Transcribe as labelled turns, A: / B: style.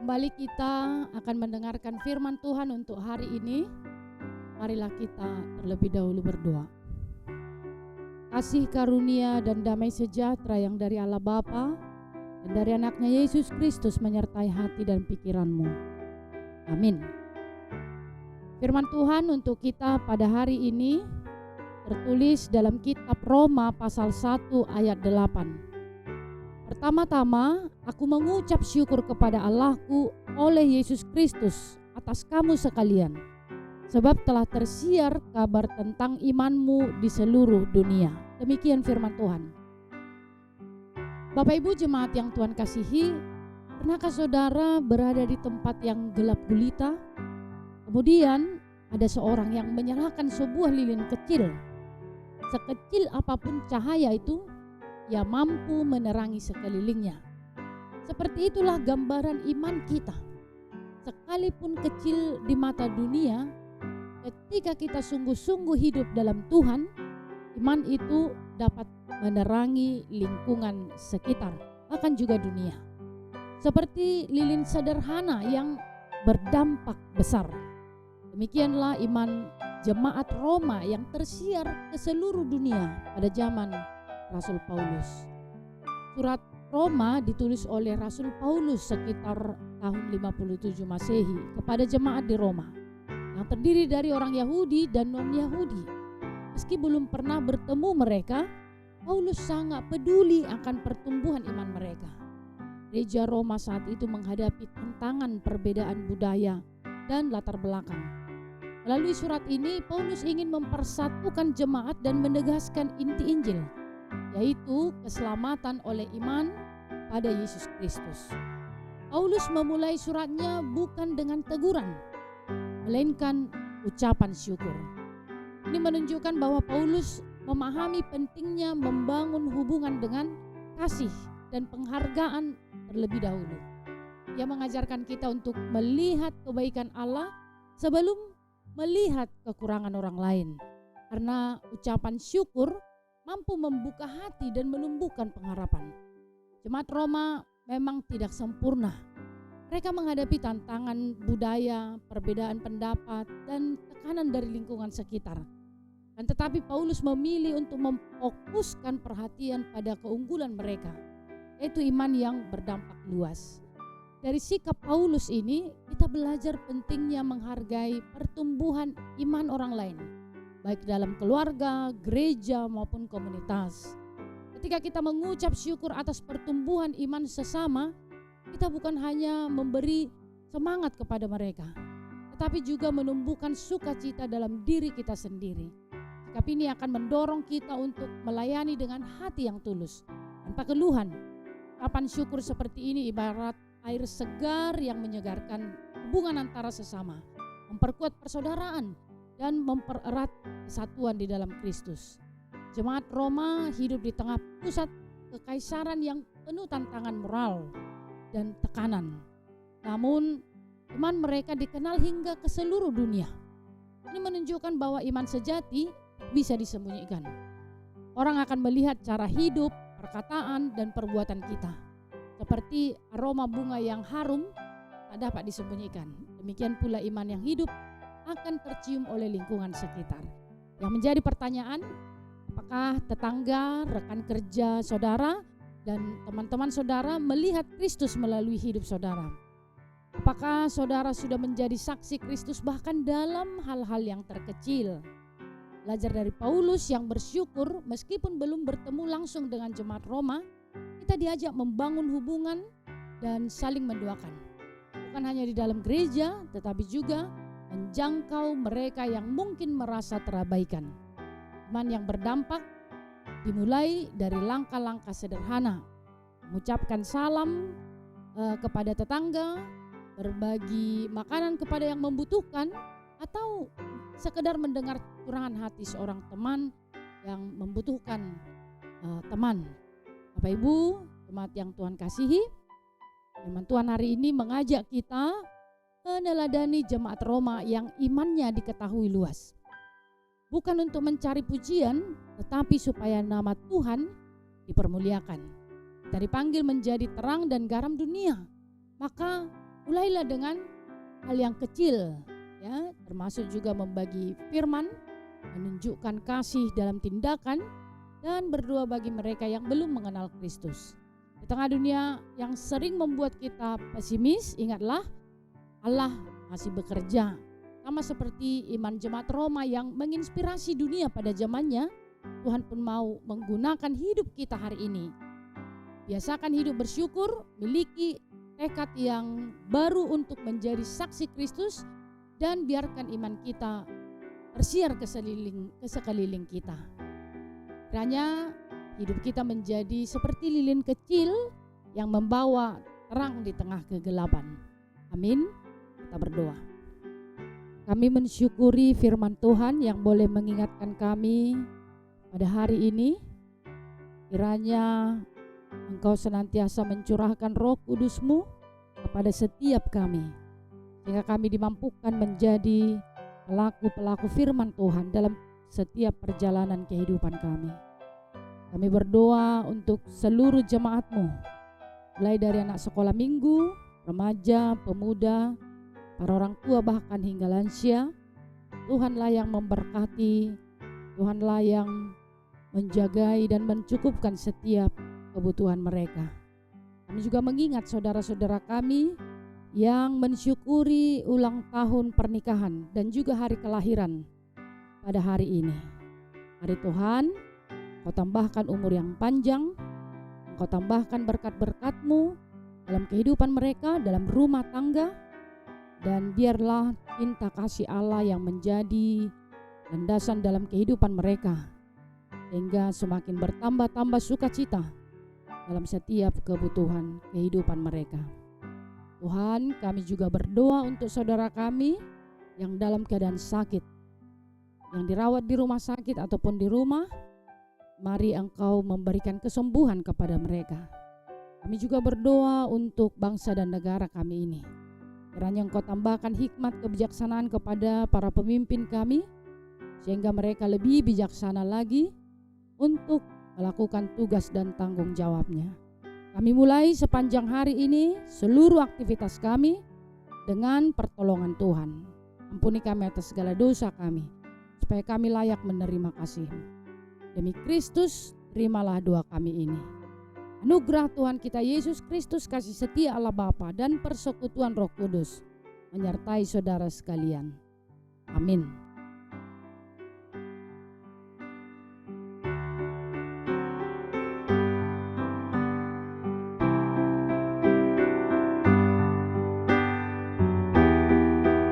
A: kembali kita akan mendengarkan firman Tuhan untuk hari ini. Marilah kita terlebih dahulu berdoa. Kasih karunia dan damai sejahtera yang dari Allah Bapa dan dari anaknya Yesus Kristus menyertai hati dan pikiranmu. Amin. Firman Tuhan untuk kita pada hari ini tertulis dalam kitab Roma pasal 1 ayat 8. Pertama-tama, aku mengucap syukur kepada Allahku oleh Yesus Kristus atas kamu sekalian, sebab telah tersiar kabar tentang imanmu di seluruh dunia. Demikian firman Tuhan. Bapak Ibu jemaat yang Tuhan kasihi, pernahkah saudara berada di tempat yang gelap gulita? Kemudian ada seorang yang menyalakan sebuah lilin kecil. Sekecil apapun cahaya itu, ia mampu menerangi sekelilingnya. Seperti itulah gambaran iman kita. Sekalipun kecil di mata dunia, ketika kita sungguh-sungguh hidup dalam Tuhan, iman itu dapat menerangi lingkungan sekitar, bahkan juga dunia. Seperti lilin sederhana yang berdampak besar. Demikianlah iman jemaat Roma yang tersiar ke seluruh dunia pada zaman Rasul Paulus. Surat Roma ditulis oleh Rasul Paulus sekitar tahun 57 Masehi kepada jemaat di Roma yang terdiri dari orang Yahudi dan non-Yahudi. Meski belum pernah bertemu mereka, Paulus sangat peduli akan pertumbuhan iman mereka. Gereja Roma saat itu menghadapi tantangan perbedaan budaya dan latar belakang. Melalui surat ini, Paulus ingin mempersatukan jemaat dan menegaskan inti Injil, yaitu keselamatan oleh iman pada Yesus Kristus. Paulus memulai suratnya bukan dengan teguran, melainkan ucapan syukur. Ini menunjukkan bahwa Paulus memahami pentingnya membangun hubungan dengan kasih dan penghargaan terlebih dahulu. Ia mengajarkan kita untuk melihat kebaikan Allah sebelum melihat kekurangan orang lain, karena ucapan syukur mampu membuka hati dan menumbuhkan pengharapan. Jemaat Roma memang tidak sempurna. Mereka menghadapi tantangan budaya, perbedaan pendapat, dan tekanan dari lingkungan sekitar. Dan tetapi Paulus memilih untuk memfokuskan perhatian pada keunggulan mereka, yaitu iman yang berdampak luas. Dari sikap Paulus ini, kita belajar pentingnya menghargai pertumbuhan iman orang lain, baik dalam keluarga, gereja maupun komunitas. Ketika kita mengucap syukur atas pertumbuhan iman sesama, kita bukan hanya memberi semangat kepada mereka, tetapi juga menumbuhkan sukacita dalam diri kita sendiri. Sikap ini akan mendorong kita untuk melayani dengan hati yang tulus, tanpa keluhan. Ucapan syukur seperti ini ibarat air segar yang menyegarkan hubungan antara sesama, memperkuat persaudaraan, dan mempererat kesatuan di dalam Kristus. Jemaat Roma hidup di tengah pusat kekaisaran yang penuh tantangan moral dan tekanan. Namun, iman mereka dikenal hingga ke seluruh dunia. Ini menunjukkan bahwa iman sejati bisa disembunyikan. Orang akan melihat cara hidup, perkataan, dan perbuatan kita. Seperti aroma bunga yang harum tak dapat disembunyikan. Demikian pula iman yang hidup akan tercium oleh lingkungan sekitar. Yang menjadi pertanyaan, apakah tetangga, rekan kerja saudara, dan teman-teman saudara melihat Kristus melalui hidup saudara? Apakah saudara sudah menjadi saksi Kristus bahkan dalam hal-hal yang terkecil? Belajar dari Paulus yang bersyukur meskipun belum bertemu langsung dengan jemaat Roma, kita diajak membangun hubungan dan saling mendoakan. Bukan hanya di dalam gereja, tetapi juga menjangkau mereka yang mungkin merasa terabaikan. Iman yang berdampak dimulai dari langkah-langkah sederhana, mengucapkan salam kepada tetangga, berbagi makanan kepada yang membutuhkan, atau sekedar mendengar curahan hati seorang teman yang membutuhkan teman. Bapak Ibu, jemaat yang Tuhan kasihi, firman Tuhan hari ini mengajak kita meneladani jemaat Roma yang imannya diketahui luas. Bukan untuk mencari pujian, tetapi supaya nama Tuhan dipermuliakan. Kita dipanggil menjadi terang dan garam dunia. Maka Mulailah dengan hal yang kecil, ya, termasuk juga membagi firman, menunjukkan kasih dalam tindakan, dan berdoa bagi mereka yang belum mengenal Kristus. Di tengah dunia yang sering membuat kita pesimis, ingatlah Allah masih bekerja. Sama seperti iman jemaat Roma yang menginspirasi dunia pada zamannya, Tuhan pun mau menggunakan hidup kita hari ini. Biasakan hidup bersyukur, miliki tekad yang baru untuk menjadi saksi Kristus, dan biarkan iman kita bersiar ke sekeliling kita. Kiranya hidup kita menjadi seperti lilin kecil yang membawa terang di tengah kegelapan. Amin. Kita berdoa. Kami mensyukuri firman Tuhan yang boleh mengingatkan kami pada hari ini. Kiranya Engkau senantiasa mencurahkan Roh Kudus-Mu kepada setiap kami, sehingga kami dimampukan menjadi pelaku-pelaku firman Tuhan dalam setiap perjalanan kehidupan kami. Kami berdoa untuk seluruh jemaat-Mu, mulai dari anak sekolah minggu, remaja, pemuda, para orang tua, bahkan hingga lansia. Tuhanlah yang memberkati, Tuhanlah yang menjagai dan mencukupkan setiap kebutuhan mereka. Kami juga mengingat saudara-saudara kami yang mensyukuri ulang tahun pernikahan dan juga hari kelahiran pada hari ini. Hari Tuhan, Kau tambahkan umur yang panjang, Kau tambahkan berkat-berkat-Mu dalam kehidupan mereka, dalam rumah tangga, dan biarlah cinta kasih Allah yang menjadi landasan dalam kehidupan mereka, sehingga semakin bertambah-tambah sukacita dalam setiap kebutuhan kehidupan mereka. Tuhan, kami juga berdoa untuk saudara kami yang dalam keadaan sakit, yang dirawat di rumah sakit ataupun di rumah. Mari Engkau memberikan kesembuhan kepada mereka. Kami juga berdoa untuk bangsa dan negara kami ini. Kiranya Engkau tambahkan hikmat kebijaksanaan kepada para pemimpin kami, sehingga mereka lebih bijaksana lagi untuk melakukan tugas dan tanggung jawabnya. Kami mulai sepanjang hari ini seluruh aktivitas kami dengan pertolongan Tuhan. Ampuni kami atas segala dosa kami, supaya kami layak menerima kasih-Mu. Demi Kristus, terimalah doa kami ini. Anugerah Tuhan kita Yesus Kristus, kasih setia Allah Bapa, dan persekutuan Roh Kudus menyertai saudara sekalian. Amin.